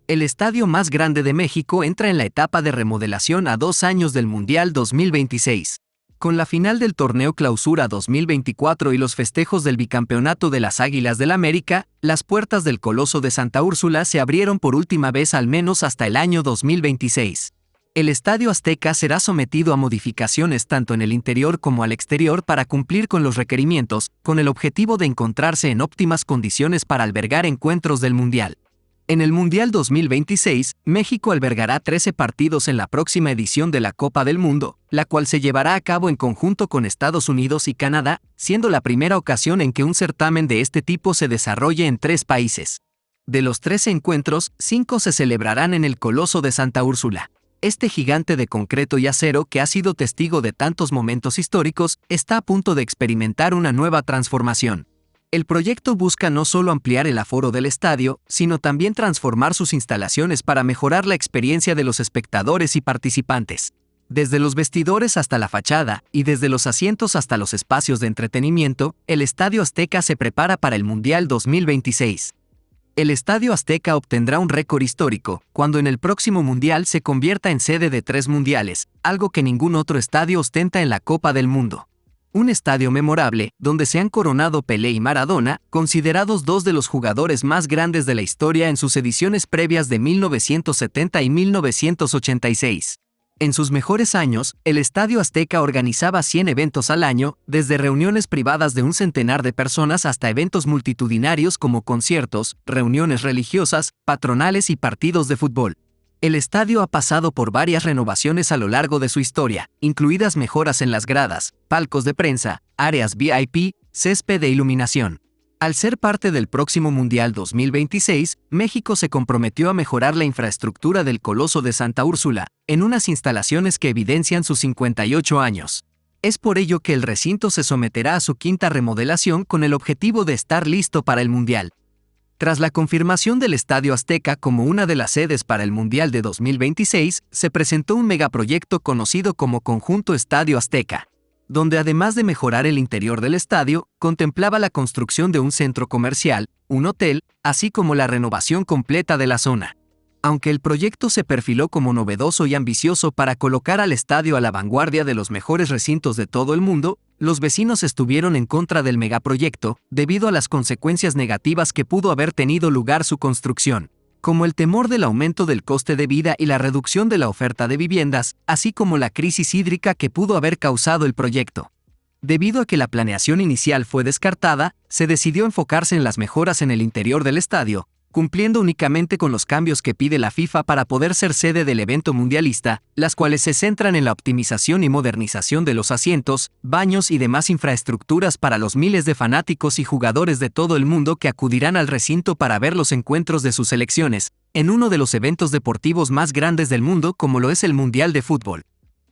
El estadio más grande de México entra en la etapa de remodelación a 2 años del Mundial 2026. Con la final del Torneo Clausura 2024 y los festejos del bicampeonato de las Águilas del América, las puertas del Coloso de Santa Úrsula se abrieron por última vez al menos hasta el año 2026. El Estadio Azteca será sometido a modificaciones tanto en el interior como al exterior para cumplir con los requerimientos, con el objetivo de encontrarse en óptimas condiciones para albergar encuentros del Mundial. En el Mundial 2026, México albergará 13 partidos en la próxima edición de la Copa del Mundo, la cual se llevará a cabo en conjunto con Estados Unidos y Canadá, siendo la primera ocasión en que un certamen de este tipo se desarrolle en 3 países. De los 13 encuentros, 5 se celebrarán en el Coloso de Santa Úrsula. Este gigante de concreto y acero que ha sido testigo de tantos momentos históricos, está a punto de experimentar una nueva transformación. El proyecto busca no solo ampliar el aforo del estadio, sino también transformar sus instalaciones para mejorar la experiencia de los espectadores y participantes. Desde los vestidores hasta la fachada, y desde los asientos hasta los espacios de entretenimiento, el Estadio Azteca se prepara para el Mundial 2026. El Estadio Azteca obtendrá un récord histórico, cuando en el próximo Mundial se convierta en sede de 3 mundiales, algo que ningún otro estadio ostenta en la Copa del Mundo. Un estadio memorable, donde se han coronado Pelé y Maradona, considerados 2 de los jugadores más grandes de la historia en sus ediciones previas de 1970 y 1986. En sus mejores años, el Estadio Azteca organizaba 100 eventos al año, desde reuniones privadas de un centenar de personas hasta eventos multitudinarios como conciertos, reuniones religiosas, patronales y partidos de fútbol. El estadio ha pasado por varias renovaciones a lo largo de su historia, incluidas mejoras en las gradas, palcos de prensa, áreas VIP, césped e iluminación. Al ser parte del próximo Mundial 2026, México se comprometió a mejorar la infraestructura del Coloso de Santa Úrsula, en unas instalaciones que evidencian sus 58 años. Es por ello que el recinto se someterá a su 5ª remodelación con el objetivo de estar listo para el Mundial. Tras la confirmación del Estadio Azteca como una de las sedes para el Mundial de 2026, se presentó un megaproyecto conocido como Conjunto Estadio Azteca, donde además de mejorar el interior del estadio, contemplaba la construcción de un centro comercial, un hotel, así como la renovación completa de la zona. Aunque el proyecto se perfiló como novedoso y ambicioso para colocar al estadio a la vanguardia de los mejores recintos de todo el mundo, los vecinos estuvieron en contra del megaproyecto debido a las consecuencias negativas que pudo haber tenido lugar su construcción, como el temor del aumento del coste de vida y la reducción de la oferta de viviendas, así como la crisis hídrica que pudo haber causado el proyecto. Debido a que la planeación inicial fue descartada, se decidió enfocarse en las mejoras en el interior del estadio, cumpliendo únicamente con los cambios que pide la FIFA para poder ser sede del evento mundialista, las cuales se centran en la optimización y modernización de los asientos, baños y demás infraestructuras para los miles de fanáticos y jugadores de todo el mundo que acudirán al recinto para ver los encuentros de sus selecciones, en uno de los eventos deportivos más grandes del mundo como lo es el Mundial de Fútbol.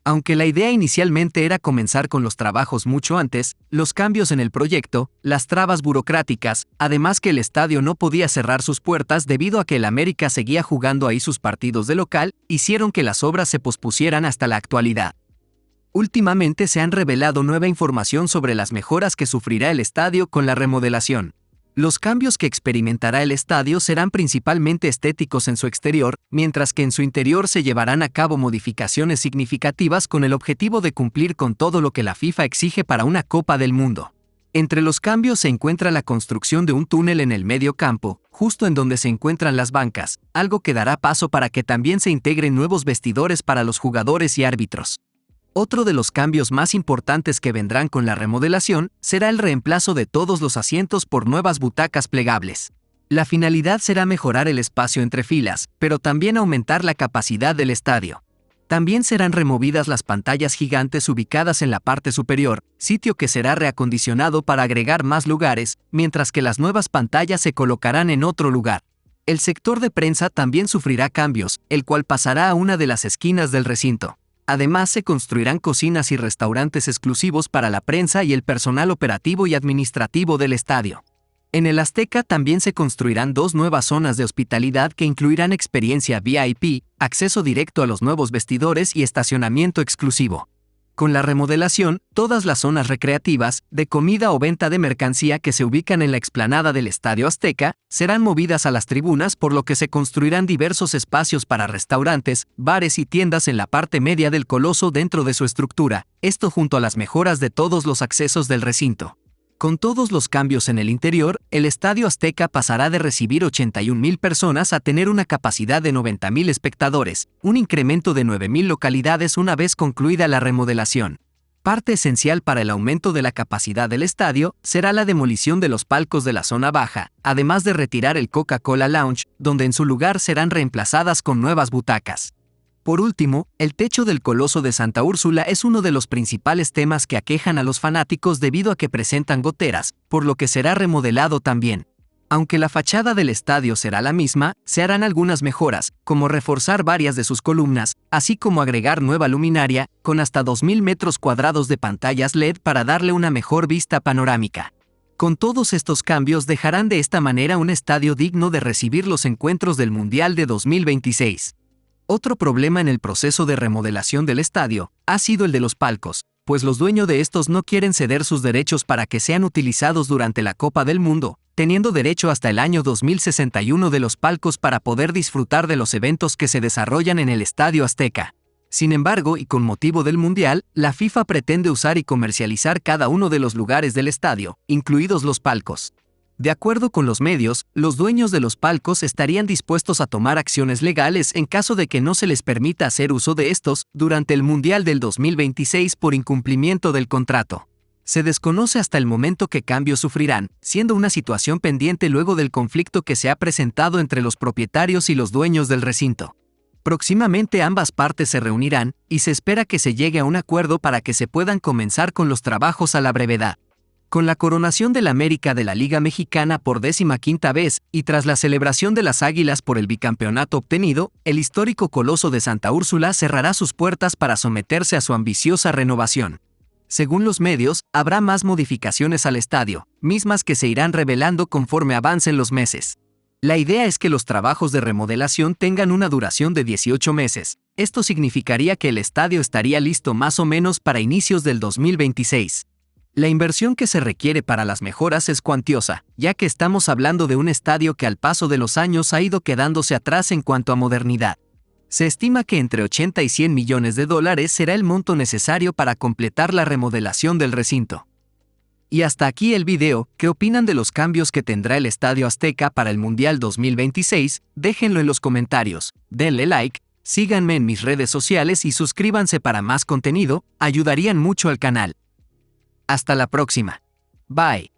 Aunque la idea inicialmente era comenzar con los trabajos mucho antes, los cambios en el proyecto, las trabas burocráticas, además que el estadio no podía cerrar sus puertas debido a que el América seguía jugando ahí sus partidos de local, hicieron que las obras se pospusieran hasta la actualidad. Últimamente se han revelado nueva información sobre las mejoras que sufrirá el estadio con la remodelación. Los cambios que experimentará el estadio serán principalmente estéticos en su exterior, mientras que en su interior se llevarán a cabo modificaciones significativas con el objetivo de cumplir con todo lo que la FIFA exige para una Copa del Mundo. Entre los cambios se encuentra la construcción de un túnel en el medio campo, justo en donde se encuentran las bancas, algo que dará paso para que también se integren nuevos vestidores para los jugadores y árbitros. Otro de los cambios más importantes que vendrán con la remodelación será el reemplazo de todos los asientos por nuevas butacas plegables. La finalidad será mejorar el espacio entre filas, pero también aumentar la capacidad del estadio. También serán removidas las pantallas gigantes ubicadas en la parte superior, sitio que será reacondicionado para agregar más lugares, mientras que las nuevas pantallas se colocarán en otro lugar. El sector de prensa también sufrirá cambios, el cual pasará a una de las esquinas del recinto. Además, se construirán cocinas y restaurantes exclusivos para la prensa y el personal operativo y administrativo del estadio. En el Azteca también se construirán 2 nuevas zonas de hospitalidad que incluirán experiencia VIP, acceso directo a los nuevos vestidores y estacionamiento exclusivo. Con la remodelación, todas las zonas recreativas, de comida o venta de mercancía que se ubican en la explanada del Estadio Azteca, serán movidas a las tribunas, por lo que se construirán diversos espacios para restaurantes, bares y tiendas en la parte media del coloso dentro de su estructura, esto junto a las mejoras de todos los accesos del recinto. Con todos los cambios en el interior, el Estadio Azteca pasará de recibir 81,000 personas a tener una capacidad de 90,000 espectadores, un incremento de 9,000 localidades una vez concluida la remodelación. Parte esencial para el aumento de la capacidad del estadio será la demolición de los palcos de la zona baja, además de retirar el Coca-Cola Lounge, donde en su lugar serán reemplazadas con nuevas butacas. Por último, el techo del Coloso de Santa Úrsula es uno de los principales temas que aquejan a los fanáticos debido a que presentan goteras, por lo que será remodelado también. Aunque la fachada del estadio será la misma, se harán algunas mejoras, como reforzar varias de sus columnas, así como agregar nueva luminaria, con hasta 2,000 metros cuadrados de pantallas LED para darle una mejor vista panorámica. Con todos estos cambios dejarán de esta manera un estadio digno de recibir los encuentros del Mundial de 2026. Otro problema en el proceso de remodelación del estadio ha sido el de los palcos, pues los dueños de estos no quieren ceder sus derechos para que sean utilizados durante la Copa del Mundo, teniendo derecho hasta el año 2061 de los palcos para poder disfrutar de los eventos que se desarrollan en el Estadio Azteca. Sin embargo, y con motivo del Mundial, la FIFA pretende usar y comercializar cada uno de los lugares del estadio, incluidos los palcos. De acuerdo con los medios, los dueños de los palcos estarían dispuestos a tomar acciones legales en caso de que no se les permita hacer uso de estos durante el Mundial del 2026 por incumplimiento del contrato. Se desconoce hasta el momento qué cambios sufrirán, siendo una situación pendiente luego del conflicto que se ha presentado entre los propietarios y los dueños del recinto. Próximamente ambas partes se reunirán, y se espera que se llegue a un acuerdo para que se puedan comenzar con los trabajos a la brevedad. Con la coronación del América de la Liga Mexicana por 15ª vez, y tras la celebración de las Águilas por el bicampeonato obtenido, el histórico Coloso de Santa Úrsula cerrará sus puertas para someterse a su ambiciosa renovación. Según los medios, habrá más modificaciones al estadio, mismas que se irán revelando conforme avancen los meses. La idea es que los trabajos de remodelación tengan una duración de 18 meses. Esto significaría que el estadio estaría listo más o menos para inicios del 2026. La inversión que se requiere para las mejoras es cuantiosa, ya que estamos hablando de un estadio que al paso de los años ha ido quedándose atrás en cuanto a modernidad. Se estima que entre 80 y 100 millones de dólares será el monto necesario para completar la remodelación del recinto. Y hasta aquí el video. ¿Qué opinan de los cambios que tendrá el Estadio Azteca para el Mundial 2026? Déjenlo en los comentarios, denle like, síganme en mis redes sociales y suscríbanse para más contenido, ayudarían mucho al canal. Hasta la próxima. Bye.